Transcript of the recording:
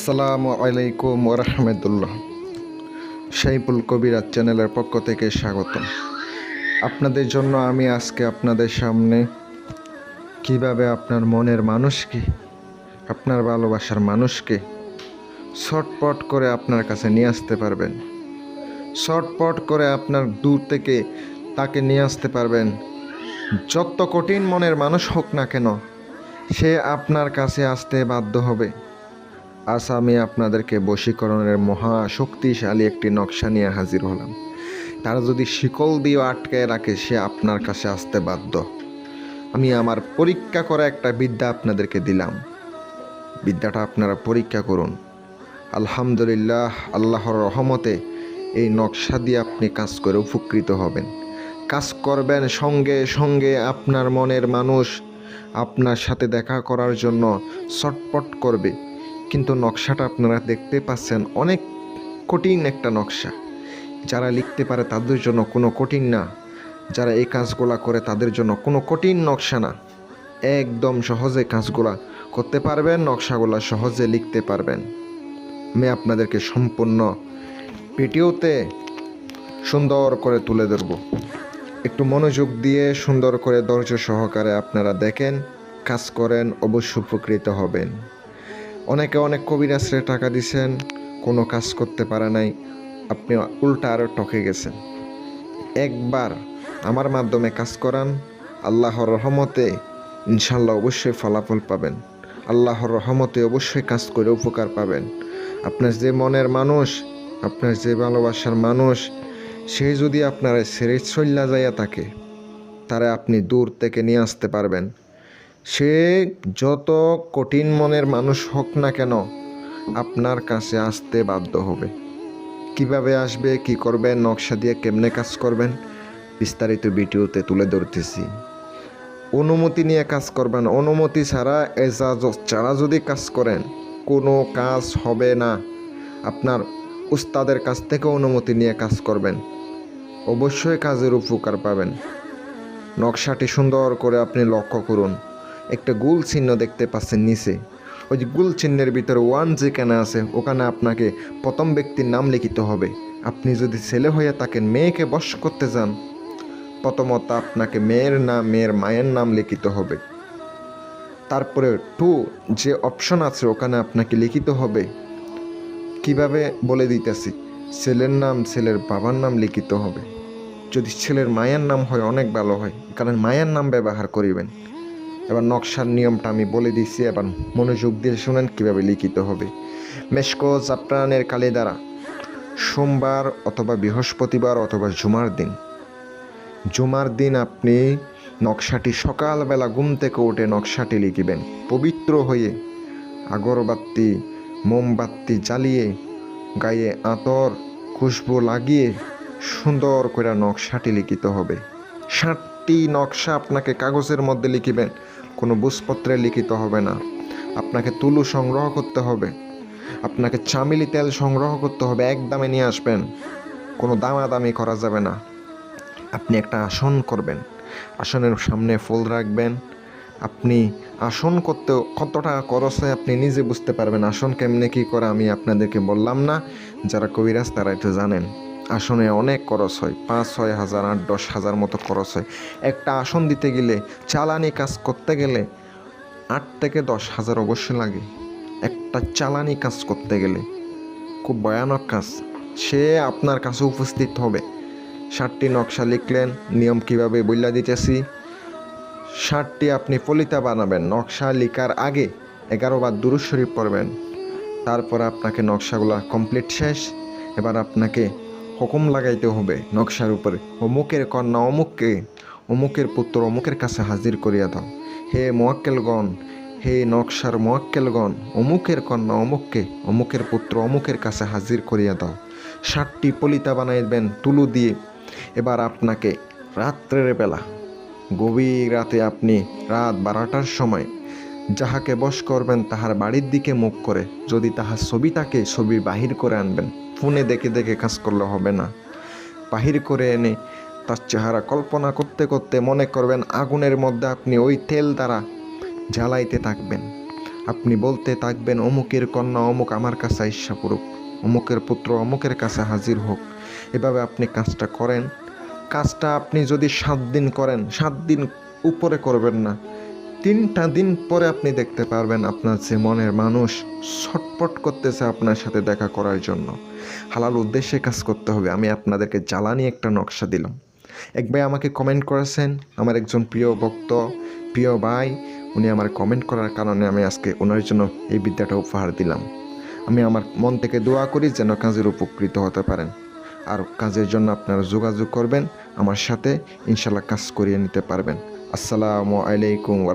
আসসালামু আলাইকুম ওরহমতুল্লাহ। সাইফুল কবিরাজ চ্যানেলের পক্ষ থেকে স্বাগতম। আপনাদের জন্য আমি আজকে আপনাদের সামনে কিভাবে আপনার মনের মানুষকে, আপনার ভালোবাসার মানুষকে শর্টপট করে আপনার কাছে নিয়ে আসতে পারবেন, শর্টপট করে আপনার দূর থেকে তাকে নিয়ে আসতে পারবেন। যত কঠিন মনের মানুষ হোক না কেন, সে আপনার কাছে আসতে বাধ্য হবে। আজ আমি আপনাদেরকে বশীকরণের মহা শক্তিশালী একটি নকশা নিয়ে হাজির হলাম। তারা যদি শিকল দিয়ে আটকে রাখে, সে আপনার কাছে আসতে বাধ্য। আমি আমার পরীক্ষা করা একটা বিদ্যা আপনাদেরকে দিলাম। বিদ্যাটা আপনারা পরীক্ষা করুন। আলহামদুলিল্লাহ, আল্লাহর রহমতে এই নকশা দিয়ে আপনি কাজ করে উপকৃত হবেন। কাজ করবেন, সঙ্গে সঙ্গে আপনার মনের মানুষ আপনার সাথে দেখা করার জন্য ছটপট করবে। কিন্তু নকশাটা আপনারা দেখতে পাচ্ছেন, অনেক কঠিন একটা নকশা। যারা লিখতে পারে তাদের জন্য কোনো কঠিন না, যারা এই কাজগুলা করে তাদের জন্য কোনো কঠিন নকশা না। একদম সহজে কাজগুলা করতে পারবেন, নকশাগুলা সহজে লিখতে পারবেন। আমি আপনাদেরকে সম্পূর্ণ ভিডিওতে সুন্দর করে তুলে ধরব। একটু মনোযোগ দিয়ে সুন্দর করে ধৈর্য সহকারে আপনারা দেখেন, কাজ করেন, অবশ্যই উপকৃত হবেন। অনেকে অনেক কবিরাজরে টাকা দিছেন, কোনো কাজ করতে পারে নাই, আপনি উল্টা আরও ঠকে গেছেন। একবার আমার মাধ্যমে কাজ করান, আল্লাহর রহমতে ইনশাল্লাহ অবশ্যই ফলাফল পাবেন। আল্লাহর রহমতে অবশ্যই কাজ করে উপকার পাবেন। আপনার যে মনের মানুষ, আপনার যে ভালোবাসার মানুষ, সে যদি আপনার ছেড়ে চল্লা যাইয়া থাকে, তারা আপনি দূর থেকে নিয়ে আসতে পারবেন। সে যত কঠিন মনের মানুষ হোক না কেন, আপনার কাছে আসতে বাধ্য হবে। কিভাবে আসবে, কি করবেন, নকশা দিয়ে কেমনে কাজ করবেন, বিস্তারিত ভিডিওতে তুলে ধরতেছি। অনুমতি নিয়ে কাজ করবেন। অনুমতি ছাড়া, এজাজত ছাড়া যদি কাজ করেন, কোনো কাজ হবে না। আপনার উস্তাদের কাছ থেকে অনুমতি নিয়ে কাজ করবেন, অবশ্যই কাজের উপকার পাবেন। নকশাটি সুন্দর করে আপনি লক্ষ্য করুন। একটা গোল চিহ্ন দেখতে পাচ্ছেন নিচে, ওই যে গোল চিহ্নের ভিতরে 1 যেখানে আছে, ওখানে আপনাকে প্রথম ব্যক্তির নাম লিখিত হবে। আপনি যদি ছেলে হয়ে থাকেন, মেয়েকে বশ করতে যান, প্রথমত আপনাকে মেয়ের নাম, মেয়ের মায়ের নাম লিখিত হবে। তারপরে 2 যে অপশন আছে, ওখানে আপনাকে লিখিত হবে। কিভাবে বলে দিতেছি, ছেলের নাম, ছেলের বাবার নাম লিখিত হবে। যদি ছেলের মায়ের নাম হয় অনেক ভালো হয়, কারণ মায়ের নাম ব্যবহার করিবেন। এবার নকশার নিয়মটা আমি বলে দিচ্ছি, এবার মনোযোগ দিয়ে শুনেন কীভাবে লিখিত হবে। মেশকো জাফরানের কালি দ্বারা সোমবার অথবা বৃহস্পতিবার অথবা জুমার দিন আপনি নকশাটি সকালবেলা ঘুম থেকে উঠে নকশাটি লিখিবেন। পবিত্র হয়ে আগরবাতি, মোমবাতি জ্বালিয়ে, গায়ে আতর খুশবু লাগিয়ে সুন্দর করে নকশাটি লিখিত হবে। 7টি নকশা আপনাকে কাগজের মধ্যে লিখিবেন, কোনো বুঝপত্রে লিখিত হবে না। আপনাকে তুলু সংগ্রহ করতে হবে, আপনাকে চামেলি তেল সংগ্রহ করতে হবে, একদমে নিয়ে আসবেন, কোনো দামাদামি করা যাবে না। আপনি একটা আসন করবেন, আসনের সামনে ফুল রাখবেন। আপনি আসন করতে কত টাকা খরচ হয় আপনি নিজে বুঝতে পারবেন। আসন কেমনে কী করে আমি আপনাদেরকে বললাম না, যারা কবিরাজ তারা একটু জানেন। আসনে অনেক খরচ হয়, 5-6 হাজার, 8-10 হাজার মতো খরচ হয়। একটা আসন দিতে গেলে, চালানি কাজ করতে গেলে 8 থেকে 10 হাজার অবশ্যই লাগে। একটা চালানি কাজ করতে গেলে খুব ভয়ানক কাজ। সে আপনার কাছে উপস্থিত হবে। 7টি নকশা লিখলেন, নিয়ম কিভাবে বইলা দিতেছি। 7টি আপনি ফলিতা বানাবেন। নকশা লিখার আগে 11 বার দুরূদ শরীফ পড়বেন। তারপর আপনাকে নকশাগুলো কমপ্লিট শেষ। এবার আপনাকে হুকুম লাগাইতে হবে নকশার উপরে, অমুকের কন্যা অমুককে, অমুকের পুত্র অমুকের কাছে হাজির করিয়া দাও। হে মোয়াক্কেলগণ, হে নকশার মোয়াক্কেলগণ, অমুকের কন্যা অমুককে, অমুকের পুত্র অমুকের কাছে হাজির করিয়া দাও। 7টি ফলিতা বানাইবেন তুলু দিয়ে। এবার আপনাকে রাত্রের বেলা, গভীর রাতে, আপনি রাত 12টার সময় যাহাকে বশ করবেন তাহার বাড়ির দিকে মুখ করে, যদি তাহার ছবি থাকে, ছবি বাহির করে আনবেন। ফোনে দেখে দেখে কাজ করলে হবে না, বাহির করে এনে তার চেহারা কল্পনা করতে করতে মনে করবেন আগুনের মধ্যে আপনি ওই তেল দ্বারা জ্বালাইতে থাকবেন। আপনি বলতে থাকবেন অমুকের কন্যা অমুক আমার কাছে আইসা পড়ুক, অমুকের পুত্র অমুকের কাছে হাজির হোক। এভাবে আপনি কাজটা করেন। কাজটা আপনি যদি 7 দিন করেন, 7 দিন উপরে করবেন না, 3টা দিন পরে আপনি দেখতে পারবেন আপনার যে মনের মানুষ ছটপট করতেছে আপনার সাথে দেখা করার জন্য। হালাল উদ্দেশ্যে কাজ করতে হবে। আমি আপনাদেরকে জ্বালানি একটা নকশা দিলাম। এক ভাই আমাকে কমেন্ট করেছেন, আমার একজন প্রিয় ভক্ত, প্রিয় ভাই, উনি আমার কমেন্ট করার কারণে আমি আজকে ওনার জন্য এই বিদ্যাটা উপহার দিলাম। আমি আমার মন থেকে দোয়া করি যেন কাজের উপকৃত হতে পারেন। আর কাজের জন্য আপনারা যোগাযোগ করবেন আমার সাথে, ইনশাল্লাহ কাজ করিয়ে নিতে পারবেন। আসসালামু আলাইকুম ওয়া